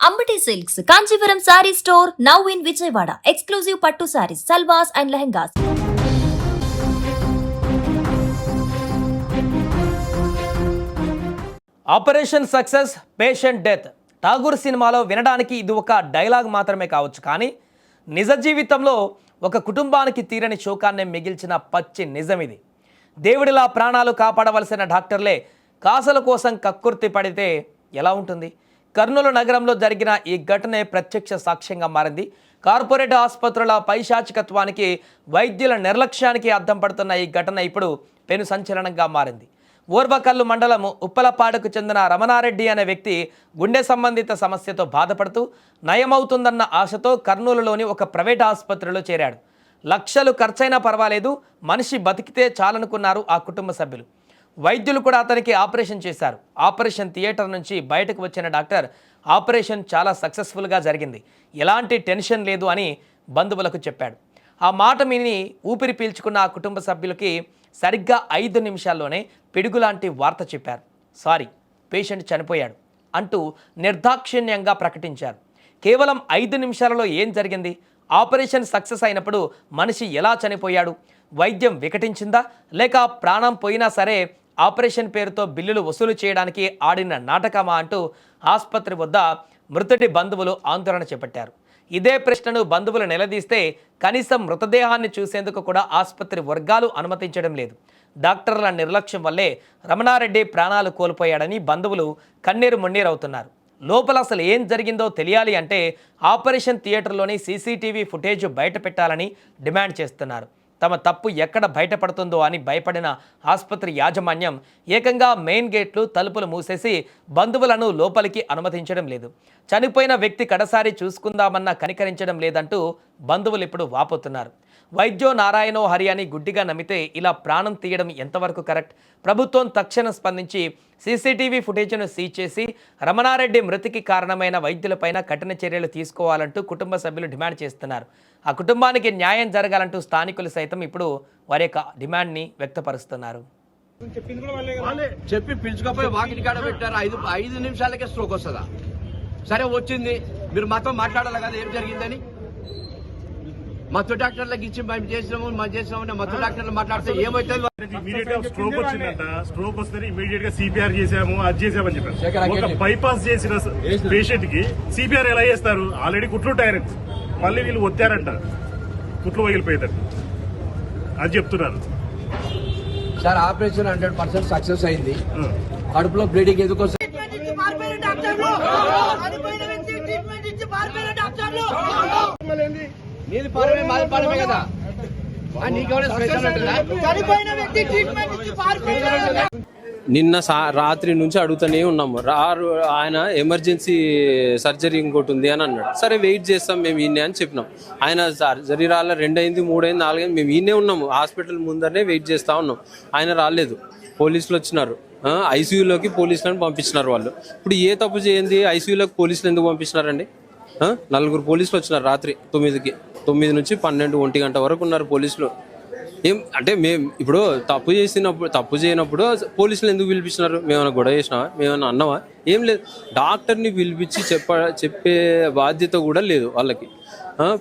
Ambati Silks, Kanchivaram Saree Store, now in Vijayawada. Exclusive Pattu Sarees, Salwars and Lehengas. Operation success patient death Tagore సినిమాలో వినడానికి ఇది ఒక dialogue మాత్రమే కావచ్చు, కానీ నిజ జీవితంలో ఒక కుటుంబానికి తీరని శోకాన్ని మిగిల్చిన పచ్చి నిజం ఇది. దేవుడిలా ప్రాణాలు కాపాడవలసిన డాక్టర్లే కాసల కోసం కక్కుర్తి పడితే ఎలా ఉంటుంది? కర్నూలు నగరంలో జరిగిన ఈ ఘటనే ప్రత్యక్ష సాక్ష్యంగా మారింది. కార్పొరేట్ ఆసుపత్రుల పైశాచికత్వానికి, వైద్యుల నిర్లక్ష్యానికి అద్దం పడుతున్న ఈ ఘటన ఇప్పుడు పెను సంచలనంగా మారింది. ఓర్వకల్లు మండలం ఉప్పలపాడుకు చెందిన రమణారెడ్డి అనే వ్యక్తి గుండె సంబంధిత సమస్యతో బాధపడుతూ నయమవుతుందన్న ఆశతో కర్నూలులోని ఒక ప్రైవేట్ ఆసుపత్రిలో చేరాడు. లక్షలు ఖర్చైనా పర్వాలేదు, మనిషి బతికితే చాలనుకున్నారు ఆ కుటుంబ సభ్యులు. వైద్యులు కూడా అతనికి ఆపరేషన్ చేశారు. ఆపరేషన్ థియేటర్ నుంచి బయటకు వచ్చిన డాక్టర్ ఆపరేషన్ చాలా సక్సెస్ఫుల్గా జరిగింది, ఎలాంటి టెన్షన్ లేదు అని బంధువులకు చెప్పాడు. ఆ మాట విని ఊపిరి పీల్చుకున్న ఆ కుటుంబ సభ్యులకి సరిగ్గా 5 నిమిషాల్లోనే పిడుగులాంటి వార్త చెప్పారు. సారీ, పేషెంట్ చనిపోయాడు అంటూ నిర్దాక్షిణ్యంగా ప్రకటించారు. కేవలం 5 నిమిషాలలో ఏం జరిగింది? ఆపరేషన్ సక్సెస్ అయినప్పుడు మనిషి ఎలా చనిపోయాడు? వైద్యం వికటించిందా, లేక ప్రాణం పోయినా సరే ఆపరేషన్ పేరుతో బిల్లులు వసూలు చేయడానికి ఆడిన నాటకమా అంటూ ఆసుపత్రి వద్ద మృతుడి బంధువులు ఆందోళన చేపట్టారు. ఇదే ప్రశ్నను బంధువులు నిలదీస్తే కనీసం మృతదేహాన్ని చూసేందుకు కూడా ఆసుపత్రి వర్గాలు అనుమతించడం లేదు. డాక్టర్ల నిర్లక్ష్యం వల్లే రమణారెడ్డి ప్రాణాలు కోల్పోయాడని బంధువులు కన్నీరు మున్నీరవుతున్నారు. లోపల అసలు ఏం జరిగిందో తెలియాలి అంటే ఆపరేషన్ థియేటర్లోని సీసీటీవీ ఫుటేజ్ బయట పెట్టాలని డిమాండ్ చేస్తున్నారు. తమ తప్పు ఎక్కడ బయటపడుతుందో అని భయపడిన ఆసుపత్రి యాజమాన్యం ఏకంగా మెయిన్ గేట్లు, తలుపులు మూసేసి బంధువులను లోపలికి అనుమతించడం లేదు. చనిపోయిన వ్యక్తి కడసారి చూసుకుందామన్నా కనికరించడం లేదంటూ బంధువులు ఇప్పుడు వాపోతున్నారు. వైద్యో నారాయణో హరి అని గుడ్డిగా నమ్మితే ఇలా ప్రాణం తీయడం ఎంతవరకు కరెక్ట్? ప్రభుత్వం తక్షణం స్పందించి సీసీటీవీ ఫుటేజ్ను సీజ్ చేసి రమణారెడ్డి మృతికి కారణమైన వైద్యులపైన కఠిన చర్యలు తీసుకోవాలంటూ కుటుంబ సభ్యులు డిమాండ్ చేస్తున్నారు. ఆ కుటుంబానికి న్యాయం జరగాలంటూ స్థానికులు సైతం ఇప్పుడు వారి యొక్క డిమాండ్ని వ్యక్తపరుస్తున్నారు. చెప్పి పిలుచుకపోయి వాకిటి కాడ పెట్టారు. 5 నిమిషాలకే స్ట్రోక్ వస్తుందా? సరే వచ్చింది, మీరు మాతో మాట్లాడాలి కదా ఏం జరిగిందని. మత్తు డాక్టర్లకు ఇచ్చి మేము చేసినాము మత్తు డాక్టర్లు మాట్లాడితే ఏమైతుంది? ఇమీడియట్ గా స్ట్రోక్ వచ్చిందంట. స్ట్రోక్ వస్తే ఇమీడియట్ గా సిపిఆర్ చేసాము, అది చేసామని చెప్పారు. ఒక బైపాస్ చేసిన పేషెంట్ కి సిపిఆర్ ఎలా చేస్తారు? ఆల్రెడీ కుట్లుంటాయని మళ్ళీ వీళ్ళు వచ్చారంట, కుట్లు పగిలిపోయేదారు అది చెప్తున్నారు. సార్ ఆపరేషన్ 100% సక్సెస్ అయింది. కడుపులో బ్లీడింగ్ ఎందుకు వస్తుంది? నీది పారమే, మాది పారమే కదా. నిన్న రాత్రి నుంచి అడుగుతూనే ఉన్నాము. ఆయన ఎమర్జెన్సీ సర్జరీ ఇంకోటి ఉంది అని అన్నాడు. సరే వెయిట్ చేస్తాం మేము ఈయనే అని చెప్పినాం. ఆయన సర్జరీ రాలే, 2 అయింది, 3 అయింది, 4 అయింది, మేము ఈయనే ఉన్నాము. హాస్పిటల్ ముందరనే వెయిట్ చేస్తా ఉన్నాం. ఆయన రాలేదు. పోలీసులు వచ్చినారు, ఐసీయూలోకి పోలీసులను పంపించినారు వాళ్ళు. ఇప్పుడు ఏ తప్పు చేయండి ఐసీయూలోకి పోలీసులు ఎందుకు పంపించినారండి? 4 పోలీసులు వచ్చినారు రాత్రి 9 నుంచి 12, 1 గంట వరకు ఉన్నారు పోలీసులు. ఏం అంటే మేము ఇప్పుడు తప్పు చేయనప్పుడు పోలీసులు ఎందుకు పిలిపించినారు? మేమైనా గొడవ చేసినావా? మేమైనా అన్నావా? ఏం లేదు. డాక్టర్ని పిలిపించి చెప్పే బాధ్యత కూడా లేదు వాళ్ళకి.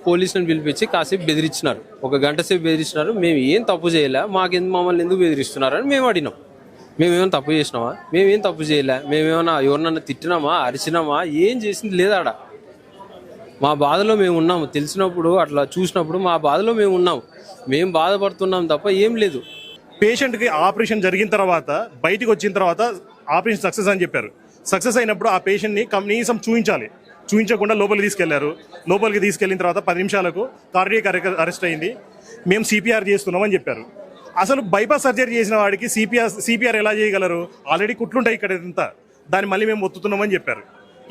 పోలీసులను పిలిపించి కాసేపు బెదిరించినారు, 1 గంట సేపు బెదిరించినారు. మేము ఏం తప్పు చేయలే, మమ్మల్ని ఎందుకు బెదిరిస్తున్నారని మేము అడిగినాం. మేమేమైనా తప్పు చేసినావా? మేమేం తప్పు చేయలే. మేమేమైనా ఎవరినన్నా తిట్టినామా, అరిచినామా? ఏం చేసింది లేదాడ. మా బాధలో మేము ఉన్నాము. తెలిసినప్పుడు అట్లా చూసినప్పుడు మా బాధలో మేము ఉన్నాము. మేము బాధపడుతున్నాం తప్ప ఏం లేదు. పేషెంట్కి ఆపరేషన్ జరిగిన తర్వాత బయటికి వచ్చిన తర్వాత ఆపరేషన్ సక్సెస్ అని చెప్పారు. సక్సెస్ అయినప్పుడు ఆ పేషెంట్ని కనీసం చూపించకుండా లోపలికి తీసుకెళ్లారు. లోపలికి తీసుకెళ్లిన తర్వాత 10 నిమిషాలకు కార్డియాక్ అరెస్ట్ అయింది. మేము సిపిఆర్ చేస్తున్నామని చెప్పారు. అసలు బైపాస్ సర్జరీ చేసిన వాడికి సిపిఆర్ ఎలా చేయగలరు? ఆల్రెడీ కుట్లుంటాయి ఇక్కడ ఇంత, దాన్ని మళ్ళీ మేము ఒత్తుతున్నామని చెప్పారు.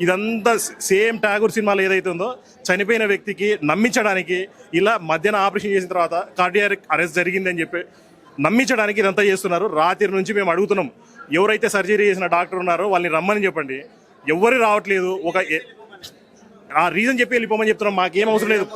ఇదంతా సేమ్ ఠాగూర్ సినిమాలో ఏదైతే ఉందో చనిపోయిన వ్యక్తికి నమ్మించడానికి ఇలా మధ్యాహ్నం ఆపరేషన్ చేసిన తర్వాత కార్డియాక్ అరెస్ట్ జరిగిందని చెప్పి నమ్మించడానికి ఇదంతా చేస్తున్నారు. రాత్రి నుంచి మేము అడుగుతున్నాం, ఎవరైతే సర్జరీ చేసిన డాక్టర్ ఉన్నారో వాళ్ళని రమ్మని చెప్పండి. ఎవరు రావట్లేదు. ఆ రీజన్ చెప్పి వెళ్ళిపోమని చెప్తున్నాం. మాకేం అవసరం లేదు.